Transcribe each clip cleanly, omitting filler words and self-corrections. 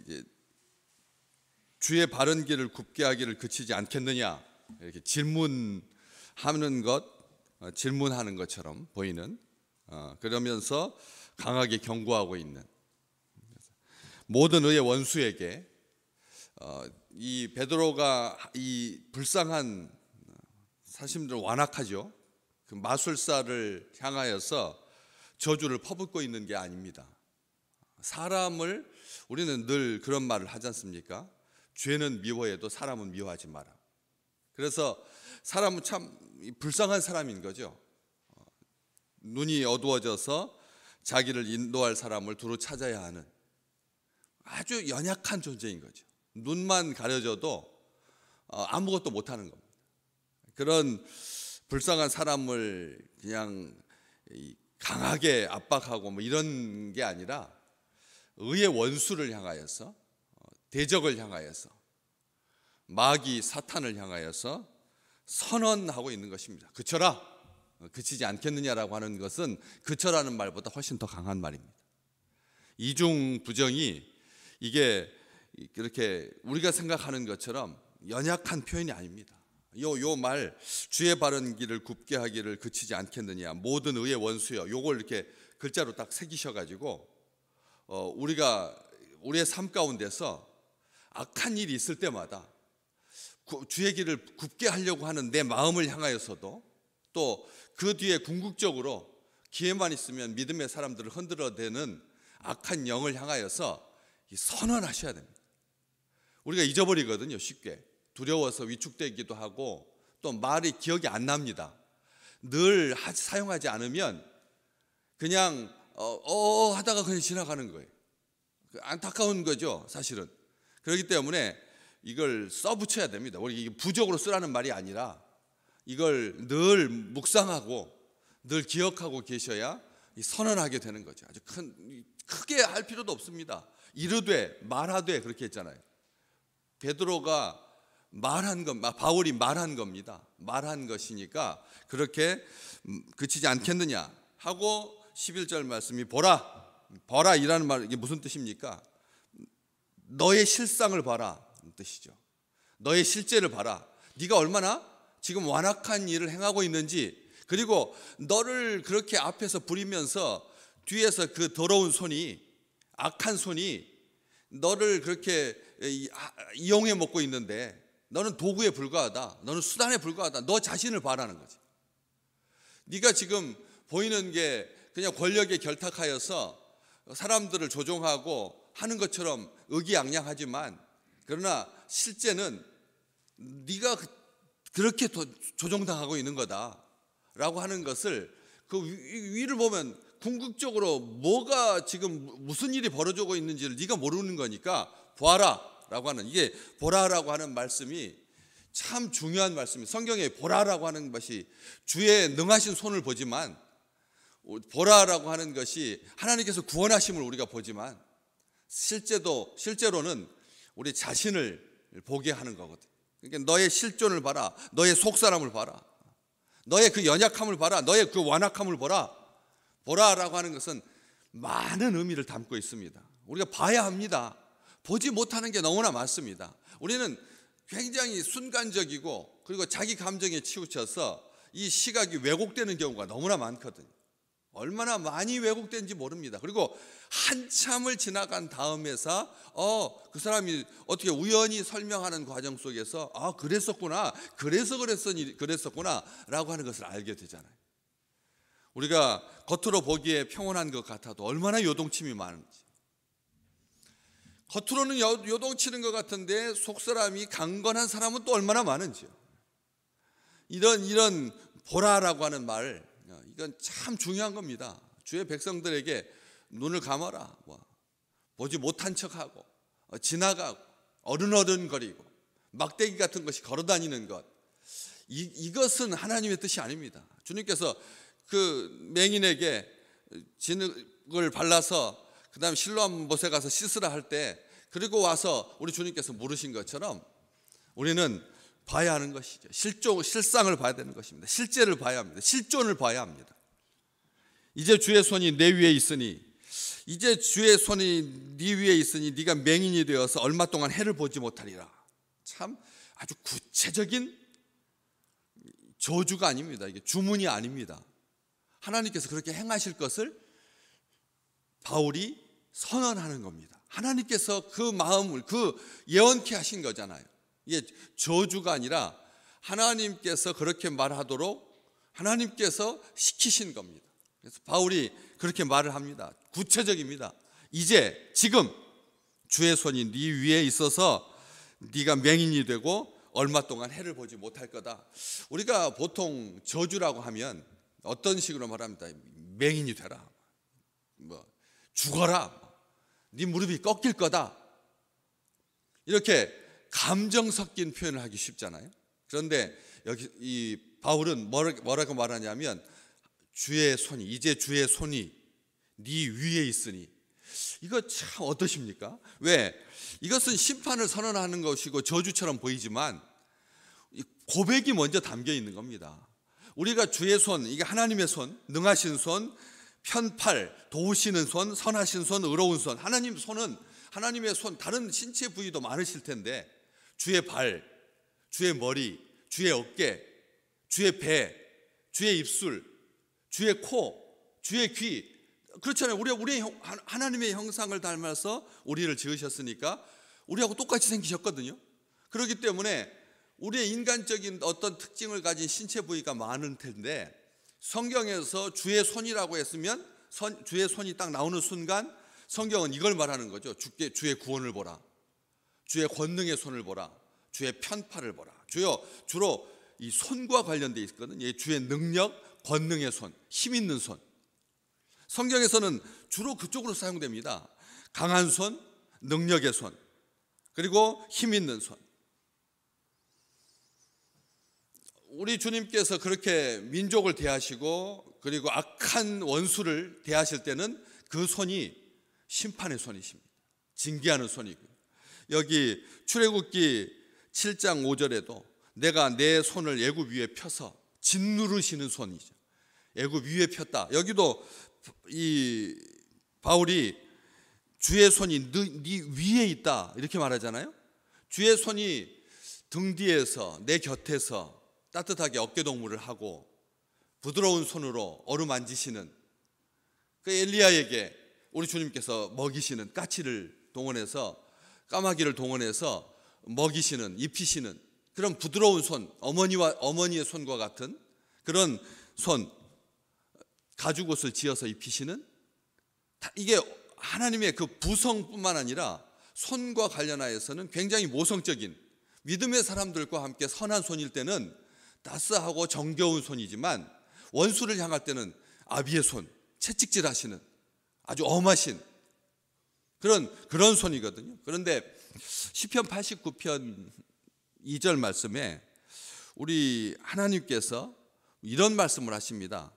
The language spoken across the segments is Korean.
이제 주의 바른 길을 굽게 하기를 그치지 않겠느냐 이렇게 질문하는 것처럼 보이는 그러면서 강하게 경고하고 있는 모든 의의 원수에게 이 베드로가 이 불쌍한 사심들 완악하죠. 그 마술사를 향하여서 저주를 퍼붓고 있는 게 아닙니다. 사람을 우리는 늘 그런 말을 하지 않습니까? 죄는 미워해도 사람은 미워하지 마라. 그래서 사람은 참 불쌍한 사람인 거죠. 눈이 어두워져서 자기를 인도할 사람을 두루 찾아야 하는 아주 연약한 존재인 거죠. 눈만 가려져도 아무것도 못하는 겁니다. 그런 불쌍한 사람을 그냥 강하게 압박하고 뭐 이런 게 아니라 의의 원수를 향하여서 대적을 향하여서 마귀 사탄을 향하여서 선언하고 있는 것입니다. 그쳐라, 그치지 않겠느냐라고 하는 것은 그쳐라는 말보다 훨씬 더 강한 말입니다. 이중 부정이 이게 그렇게 우리가 생각하는 것처럼 연약한 표현이 아닙니다. 요 말 주의 바른 길을 굽게 하기를 그치지 않겠느냐 모든 의의 원수여 요걸 이렇게 글자로 딱 새기셔가지고 우리가 우리의 삶 가운데서 악한 일이 있을 때마다 주의 길을 굽게 하려고 하는 내 마음을 향하여서도 또 그 뒤에 궁극적으로 기회만 있으면 믿음의 사람들을 흔들어대는 악한 영을 향하여서 선언하셔야 됩니다. 우리가 잊어버리거든요. 쉽게 두려워서 위축되기도 하고 또 말이 기억이 안 납니다. 늘 사용하지 않으면 그냥 하다가 그냥 지나가는 거예요. 안타까운 거죠, 사실은. 그렇기 때문에 이걸 써붙여야 됩니다. 우리 이게 부적으로 쓰라는 말이 아니라 이걸 늘 묵상하고 늘 기억하고 계셔야 선언하게 되는 거죠. 아주 크게 할 필요도 없습니다. 이르되 말하되 그렇게 했잖아요. 베드로가 말한 것, 바울이 말한 겁니다. 말한 것이니까 그렇게 그치지 않겠느냐 하고 11절 말씀이 보라 이라는 말 이게 무슨 뜻입니까? 너의 실상을 봐라 뜻이죠. 너의 실제를 봐라. 네가 얼마나 지금 완악한 일을 행하고 있는지, 그리고 너를 그렇게 앞에서 부리면서 뒤에서 그 더러운 손이, 악한 손이 너를 그렇게 이용해 먹고 있는데 너는 도구에 불과하다. 너는 수단에 불과하다. 너 자신을 봐라는 거지. 네가 지금 보이는 게 그냥 권력에 결탁하여서 사람들을 조종하고 하는 것처럼 의기양양하지만 그러나 실제는 네가 그렇게 조종당하고 있는 거다라고 하는 것을 그 위를 보면 궁극적으로 뭐가 지금 무슨 일이 벌어지고 있는지를 네가 모르는 거니까 보아라라고 하는, 이게 보라라고 하는 말씀이 참 중요한 말씀입니다. 성경에 보라라고 하는 것이 주의 능하신 손을 보지만, 보라라고 하는 것이 하나님께서 구원하심을 우리가 보지만 실제로는 우리 자신을 보게 하는 거거든. 그러니까 너의 실존을 봐라. 너의 속사람을 봐라. 너의 그 연약함을 봐라. 너의 그 완악함을 보라. 보라라고 하는 것은 많은 의미를 담고 있습니다. 우리가 봐야 합니다. 보지 못하는 게 너무나 많습니다. 우리는 굉장히 순간적이고 그리고 자기 감정에 치우쳐서 이 시각이 왜곡되는 경우가 너무나 많거든요. 얼마나 많이 왜곡된지 모릅니다. 그리고 한참을 지나간 다음에서 그 사람이 어떻게 우연히 설명하는 과정 속에서 그랬었구나, 그래서 그랬었구나 라고 하는 것을 알게 되잖아요. 우리가 겉으로 보기에 평온한 것 같아도 얼마나 요동침이 많은지, 겉으로는 요동치는 것 같은데 속사람이 강건한 사람은 또 얼마나 많은지요. 이런 보라라고 하는 말, 이건 참 중요한 겁니다. 주의 백성들에게 눈을 감아라, 보지 못한 척하고 지나가고 어른거리고 막대기 같은 것이 걸어다니는 것, 이것은 하나님의 뜻이 아닙니다. 주님께서 그 맹인에게 진흙을 발라서 그 다음에 실로암 못에 가서 씻으라 할 때, 그리고 와서 우리 주님께서 물으신 것처럼 우리는 봐야 하는 것이죠. 실상을 봐야 되는 것입니다. 실제를 봐야 합니다. 실존을 봐야 합니다. 이제 주의 손이 내 위에 있으니 이제 주의 손이 네 위에 있으니 네가 맹인이 되어서 얼마 동안 해를 보지 못하리라. 참 아주 구체적인 저주가 아닙니다. 이게 주문이 아닙니다. 하나님께서 그렇게 행하실 것을 바울이 선언하는 겁니다. 하나님께서 그 마음을 예언케 하신 거잖아요. 이게 저주가 아니라 하나님께서 그렇게 말하도록 하나님께서 시키신 겁니다. 그래서 바울이 그렇게 말을 합니다. 구체적입니다. 이제 지금 주의 손이 네 위에 있어서 네가 맹인이 되고 얼마 동안 해를 보지 못할 거다. 우리가 보통 저주라고 하면 어떤 식으로 말합니다. 맹인이 되라, 죽어라, 네 무릎이 꺾일 거다, 이렇게 감정 섞인 표현을 하기 쉽잖아요. 그런데 여기 이 바울은 뭐라고 말하냐면 이제 주의 손이 네 위에 있으니, 이거 참 어떠십니까? 왜? 이것은 심판을 선언하는 것이고 저주처럼 보이지만 고백이 먼저 담겨 있는 겁니다. 우리가 주의 손, 이게 하나님의 손, 능하신 손, 편팔, 도우시는 손, 선하신 손, 의로운 손. 하나님의 손, 다른 신체 부위도 많으실 텐데 주의 발, 주의 머리, 주의 어깨, 주의 배, 주의 입술, 주의 코, 주의 귀. 그렇잖아요. 우리 하나님의 형상을 닮아서 우리를 지으셨으니까 우리하고 똑같이 생기셨거든요. 그렇기 때문에 우리의 인간적인 어떤 특징을 가진 신체 부위가 많을 텐데, 성경에서 주의 손이라고 했으면 주의 손이 딱 나오는 순간 성경은 이걸 말하는 거죠. 주의 구원을 보라, 주의 권능의 손을 보라, 주의 편팔을 보라. 주로 이 손과 관련되어 있거든요. 주의 능력, 권능의 손, 힘 있는 손. 성경에서는 주로 그쪽으로 사용됩니다. 강한 손, 능력의 손, 그리고 힘 있는 손. 우리 주님께서 그렇게 민족을 대하시고 그리고 악한 원수를 대하실 때는 그 손이 심판의 손이십니다. 징계하는 손이고요. 여기 출애굽기 7장 5절에도 내가 내 손을 애굽 위에 펴서 짓누르시는 손이죠. 애굽 위에 폈다. 여기도 이 바울이 주의 손이 네 위에 있다 이렇게 말하잖아요. 주의 손이 등 뒤에서 내 곁에서 따뜻하게 어깨동무를 하고 부드러운 손으로 어루만지시는 그 엘리야에게 우리 주님께서 먹이시는 까마귀를 동원해서 먹이시는, 입히시는 그런 부드러운 손, 어머니의 손과 같은 그런 손, 가죽옷을 지어서 입히시는, 이게 하나님의 그 부성뿐만 아니라 손과 관련하여서는 굉장히 모성적인, 믿음의 사람들과 함께 선한 손일 때는 따스하고 정겨운 손이지만 원수를 향할 때는 아비의 손, 채찍질 하시는 아주 엄하신 그런 손이거든요. 그런데 시편 89편 2절 말씀에 우리 하나님께서 이런 말씀을 하십니다.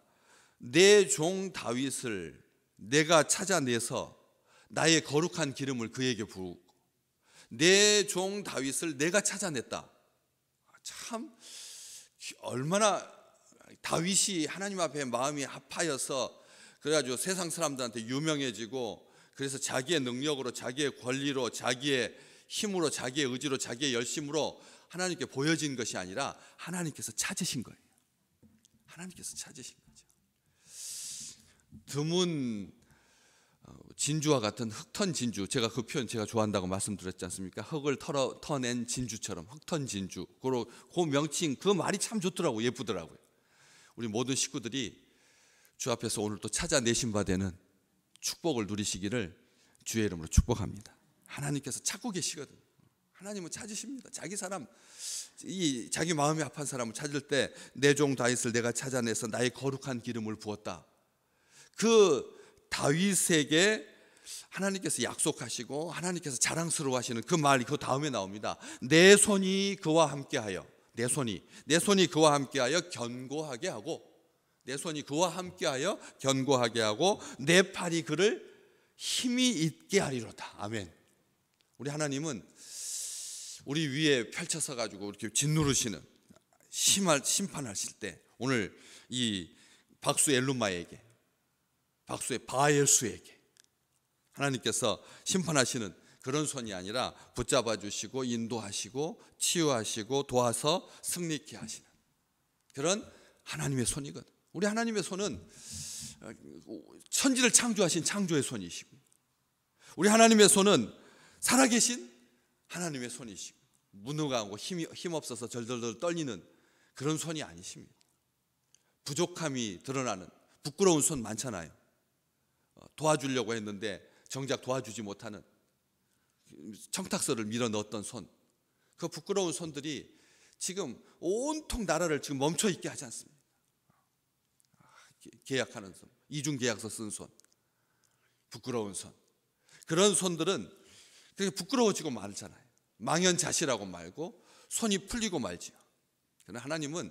내 종 다윗을 내가 찾아내서 나의 거룩한 기름을 그에게 부으고, 내 종 다윗을 내가 찾아냈다. 참 얼마나 다윗이 하나님 앞에 마음이 합하여서 그래가지고 세상 사람들한테 유명해지고, 그래서 자기의 능력으로, 자기의 권리로, 자기의 힘으로, 자기의 의지로, 자기의 열심으로 하나님께 보여진 것이 아니라 하나님께서 찾으신 거예요. 하나님께서 찾으신 거죠. 드문 진주와 같은 흙턴 진주, 제가 그 표현 제가 좋아한다고 말씀드렸지 않습니까? 흙을 터낸 진주처럼, 흙턴 진주. 그 명칭, 그 말이 참 좋더라고요. 예쁘더라고요. 우리 모든 식구들이 주 앞에서 오늘 또 찾아내신 바 되는 축복을 누리시기를 주의 이름으로 축복합니다. 하나님께서 찾고 계시거든요. 하나님은 찾으십니다. 자기 마음이 합한 사람을 찾을 때 내 종 다윗을 내가 찾아내서 나의 거룩한 기름을 부었다. 그 다윗에게 하나님께서 약속하시고 하나님께서 자랑스러워하시는 그 말이 그 다음에 나옵니다. 내 손이 그와 함께하여, 내 손이 그와 함께하여 견고하게 하고, 내 손이 그와 함께하여 견고하게 하고 내 팔이 그를 힘이 있게 하리로다. 아멘. 우리 하나님은 우리 위에 펼쳐서 가지고 이렇게 짓누르시는, 심판하실 때 오늘 이 박수 엘루마에게, 박수의 바엘수에게 하나님께서 심판하시는 그런 손이 아니라 붙잡아 주시고 인도하시고 치유하시고 도와서 승리케 하시는 그런 하나님의 손이거든. 우리 하나님의 손은 천지를 창조하신 창조의 손이시고, 우리 하나님의 손은 살아계신 하나님의 손이시고, 무능하고 힘없어서 절절절 떨리는 그런 손이 아니십니다. 부족함이 드러나는 부끄러운 손 많잖아요. 도와주려고 했는데 정작 도와주지 못하는, 청탁서를 밀어 넣었던 손, 그 부끄러운 손들이 지금 온통 나라를 지금 멈춰 있게 하지 않습니다. 계약하는 손, 이중 계약서 쓴 손, 부끄러운 손, 그런 손들은 되게 부끄러워지고 말잖아요. 망연자실하고 말고 손이 풀리고 말지요. 그러나 하나님은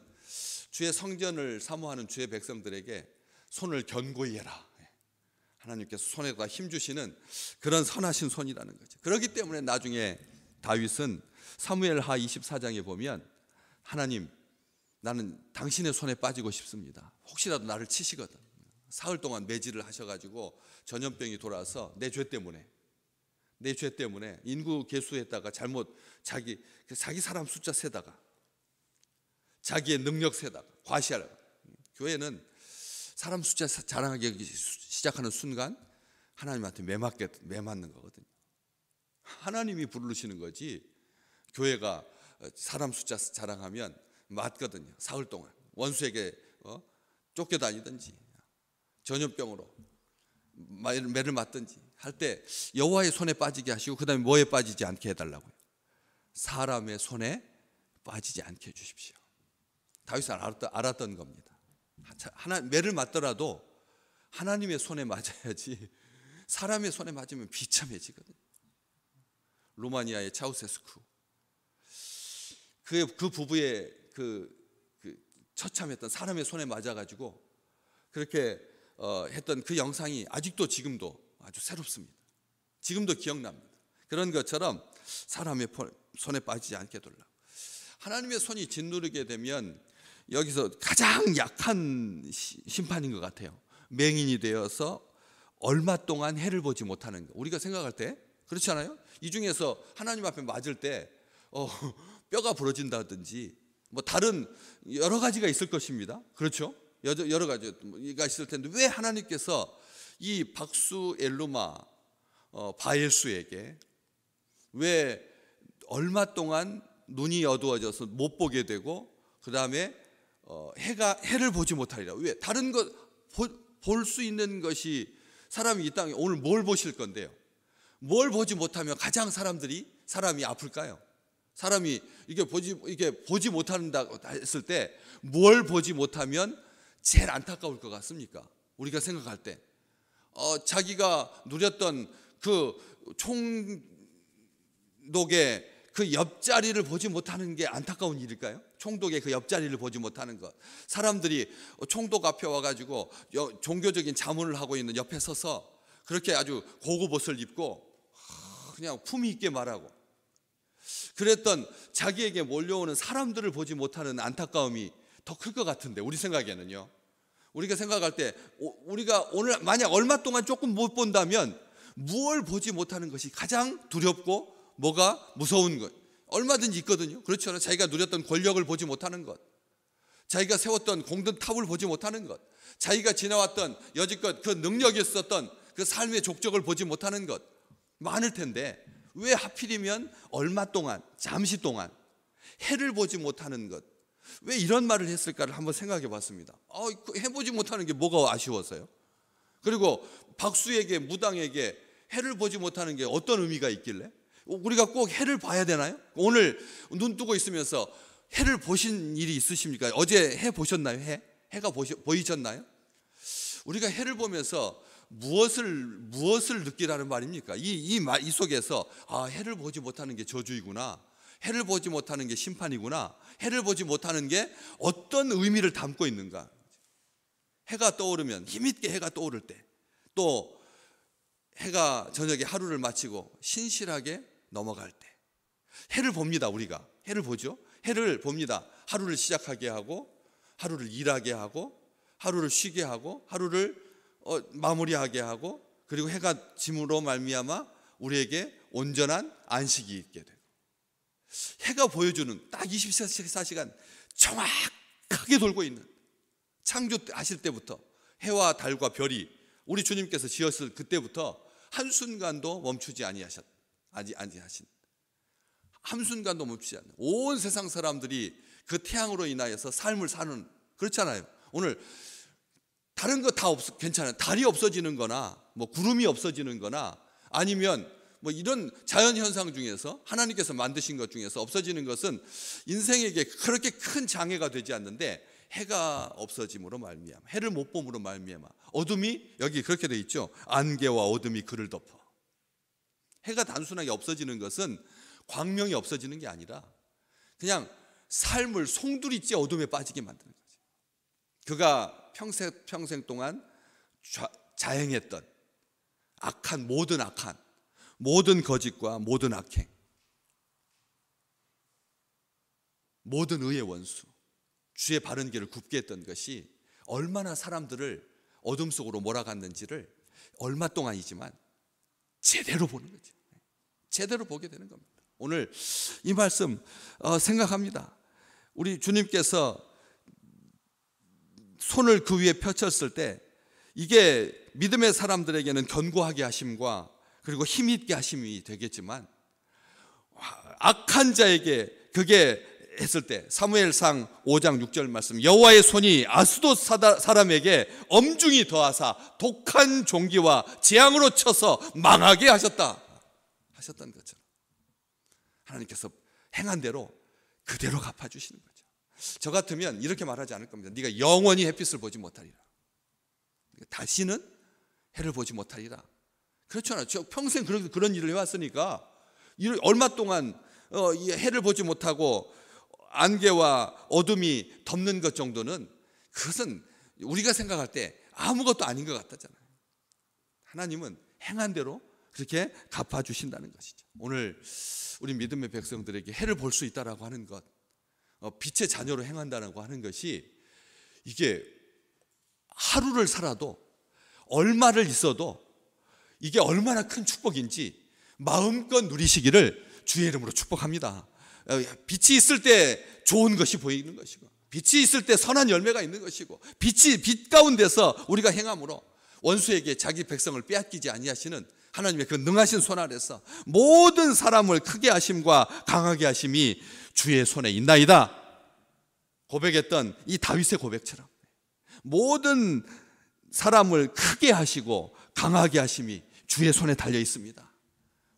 주의 성전을 사모하는 주의 백성들에게 손을 견고히 해라, 하나님께서 손에다 힘 주시는 그런 선하신 손이라는 거죠. 그렇기 때문에 나중에 다윗은 사무엘하 24장에 보면, 하나님, 나는 당신의 손에 빠지고 싶습니다. 혹시라도 나를 치시거든. 사흘 동안 매질을 하셔가지고 전염병이 돌아서 내 죄 때문에 인구 계수에다가 잘못 자기 사람 숫자 세다가 자기의 능력 세다가 과시하려고. 교회는 사람 숫자 자랑하기 시작하는 순간 하나님한테 매맞는 거거든요. 하나님이 부르시는 거지 교회가 사람 숫자 자랑하면 맞거든요. 사흘 동안 원수에게 쫓겨다니든지 전염병으로 매를 맞든지 할 때 여호와의 손에 빠지게 하시고, 그 다음에 뭐에 빠지지 않게 해달라고요? 사람의 손에 빠지지 않게 해주십시오. 다윗은 알았던 겁니다. 매를 맞더라도 하나님의 손에 맞아야지 사람의 손에 맞으면 비참해지거든요. 루마니아의 차우세스쿠, 그 부부의 그 처참했던 사람의 손에 맞아가지고 그렇게 했던 그 영상이 아직도 지금도 아주 새롭습니다. 지금도 기억납니다. 그런 것처럼 사람의 손에 빠지지 않게 해달라고. 하나님의 손이 짓누르게 되면 여기서 가장 약한 심판인 것 같아요. 맹인이 되어서 얼마 동안 해를 보지 못하는 거. 우리가 생각할 때 그렇지 않아요? 이 중에서 하나님 앞에 맞을 때 뼈가 부러진다든지 뭐 다른 여러 가지가 있을 것입니다. 그렇죠? 여러 가지가 있을 텐데 왜 하나님께서 이 박수 엘루마 바엘수에게 왜 얼마 동안 눈이 어두워져서 못 보게 되고 그 다음에 해를 보지 못하리라. 왜? 다른 것 볼 수 있는 것이, 사람이 이 땅에 오늘 뭘 보실 건데요? 뭘 보지 못하면 가장 사람이 아플까요? 사람이 이게 보지 못한다고 했을 때 뭘 보지 못하면 제일 안타까울 것 같습니까? 우리가 생각할 때 자기가 누렸던 그 총독의 그 옆자리를 보지 못하는 게 안타까운 일일까요? 총독의 그 옆자리를 보지 못하는 것. 사람들이 총독 앞에 와가지고 종교적인 자문을 하고 있는 옆에 서서 그렇게 아주 고급 옷을 입고 그냥 품위 있게 말하고 그랬던 자기에게 몰려오는 사람들을 보지 못하는 안타까움이 더 클 것 같은데, 우리 생각에는요. 우리가 생각할 때 우리가 오늘 만약 얼마 동안 조금 못 본다면 무엇을 보지 못하는 것이 가장 두렵고 뭐가 무서운 것, 얼마든지 있거든요. 그렇지 않아요? 자기가 누렸던 권력을 보지 못하는 것, 자기가 세웠던 공든 탑을 보지 못하는 것, 자기가 지나왔던 여지껏 그 능력이 있었던 그 삶의 족적을 보지 못하는 것 많을 텐데 왜 하필이면 얼마 동안, 잠시 동안 해를 보지 못하는 것, 왜 이런 말을 했을까를 한번 생각해 봤습니다. 해보지 못하는 게 뭐가 아쉬워서요? 그리고 박수에게, 무당에게 해를 보지 못하는 게 어떤 의미가 있길래? 우리가 꼭 해를 봐야 되나요? 오늘 눈 뜨고 있으면서 해를 보신 일이 있으십니까? 어제 해 보셨나요? 해가 보이셨나요? 우리가 해를 보면서 무엇을 느끼라는 말입니까? 이 속에서 해를 보지 못하는 게 저주이구나, 해를 보지 못하는 게 심판이구나, 해를 보지 못하는 게 어떤 의미를 담고 있는가. 해가 떠오르면, 힘있게 해가 떠오를 때, 또 해가 저녁에 하루를 마치고 신실하게 넘어갈 때 해를 봅니다. 우리가 해를 보죠. 해를 봅니다. 하루를 시작하게 하고, 하루를 일하게 하고, 하루를 쉬게 하고, 하루를 마무리하게 하고, 그리고 해가 짐으로 말미암아 우리에게 온전한 안식이 있게 되고, 해가 보여주는 딱 24시간 정확하게 돌고 있는, 창조하실 때부터 해와 달과 별이 우리 주님께서 지었을 그때부터 한순간도 멈추지 아니하신, 한순간도 멈추지 않는, 온 세상 사람들이 그 태양으로 인하여서 삶을 사는, 그렇잖아요. 오늘 다른 거 다 괜찮아요. 달이 없어지는 거나 뭐 구름이 없어지는 거나 아니면 뭐 이런 자연 현상 중에서 하나님께서 만드신 것 중에서 없어지는 것은 인생에게 그렇게 큰 장애가 되지 않는데, 해가 없어짐으로 말미암아, 해를 못 봄으로 말미암아 어둠이, 여기 그렇게 돼 있죠. 안개와 어둠이 그를 덮어. 해가 단순하게 없어지는 것은 광명이 없어지는 게 아니라 그냥 삶을 송두리째 어둠에 빠지게 만드는 거죠. 그가 평생 동안 자행했던 악한 모든 거짓과 모든 악행, 모든 의의 원수, 주의 바른 길을 굽게 했던 것이 얼마나 사람들을 어둠 속으로 몰아갔는지를 얼마 동안이지만 제대로 보는 거죠. 제대로 보게 되는 겁니다. 오늘 이 말씀 생각합니다. 우리 주님께서 손을 그 위에 펼쳤을 때 이게 믿음의 사람들에게는 견고하게 하심과 그리고 힘있게 하심이 되겠지만, 악한 자에게 그게 했을 때 사무엘상 5장 6절 말씀, 여호와의 손이 아스돗 사람에게 엄중히 더하사 독한 종기와 재앙으로 쳐서 망하게 하셨던 것처럼 하나님께서 행한 대로 그대로 갚아주시는 거죠. 저 같으면 이렇게 말하지 않을 겁니다. 네가 영원히 햇빛을 보지 못하리라, 다시는 해를 보지 못하리라. 그렇잖아요. 저 평생 그런 일을 해왔으니까 얼마 동안 이 해를 보지 못하고 안개와 어둠이 덮는 것 정도는, 그것은 우리가 생각할 때 아무것도 아닌 것 같다잖아요. 하나님은 행한 대로 그렇게 갚아주신다는 것이죠. 오늘 우리 믿음의 백성들에게 해를 볼 수 있다라고 하는 것, 빛의 자녀로 행한다고 하는 것이, 이게 하루를 살아도 얼마를 있어도 이게 얼마나 큰 축복인지 마음껏 누리시기를 주의 이름으로 축복합니다. 빛이 있을 때 좋은 것이 보이는 것이고, 빛이 있을 때 선한 열매가 있는 것이고, 빛 가운데서 우리가 행함으로 원수에게 자기 백성을 빼앗기지 아니하시는 하나님의 그 능하신 손 아래서 모든 사람을 크게 하심과 강하게 하심이 주의 손에 있나이다 고백했던 이 다윗의 고백처럼 모든 사람을 크게 하시고 강하게 하심이 주의 손에 달려 있습니다.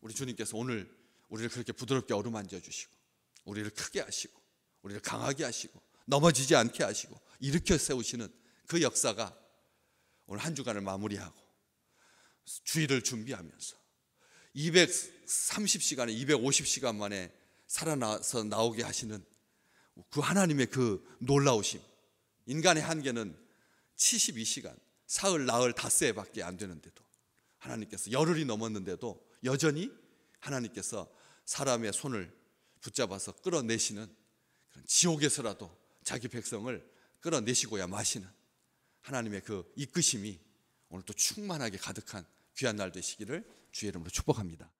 우리 주님께서 오늘 우리를 그렇게 부드럽게 어루만져 주시고, 우리를 크게 하시고, 우리를 강하게 하시고, 넘어지지 않게 하시고 일으켜 세우시는 그 역사가 오늘 한 주간을 마무리하고 주일을 준비하면서 230시간에 250시간 만에 살아나서 나오게 하시는 그 하나님의 그 놀라우심. 인간의 한계는 72시간, 사흘, 나흘, 닷새밖에 안 되는데도 하나님께서 열흘이 넘었는데도 여전히 하나님께서 사람의 손을 붙잡아서 끌어내시는, 그런 지옥에서라도 자기 백성을 끌어내시고야 마시는 하나님의 그 이끄심이 오늘 또 충만하게 가득한 귀한 날 되시기를 주의 이름으로 축복합니다.